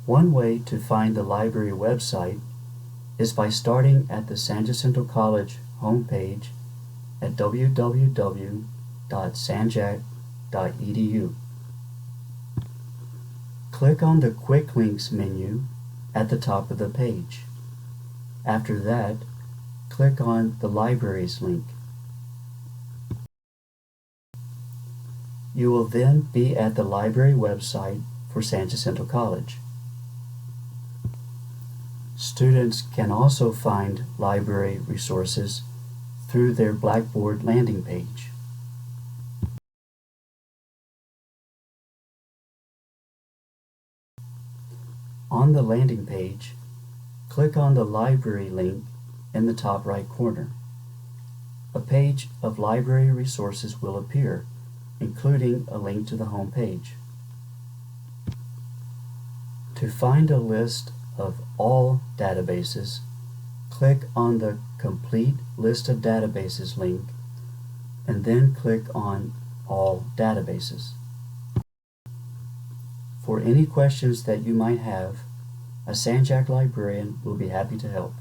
One way to find the library website is by starting at the San Jacinto College homepage at www.sanjac.edu. Click on the Quick Links menu at the top of the page. After that, click on the Libraries link. You will then be at the library website for San Jacinto College. Students can also find library resources through their Blackboard landing page. On the landing page, click on the library link in the top right corner. A page of library resources will appear, including a link to the home page. To find a list of all databases, click on the Complete List of Databases link and then click on All Databases. For any questions that you might have, a Sanjac librarian will be happy to help.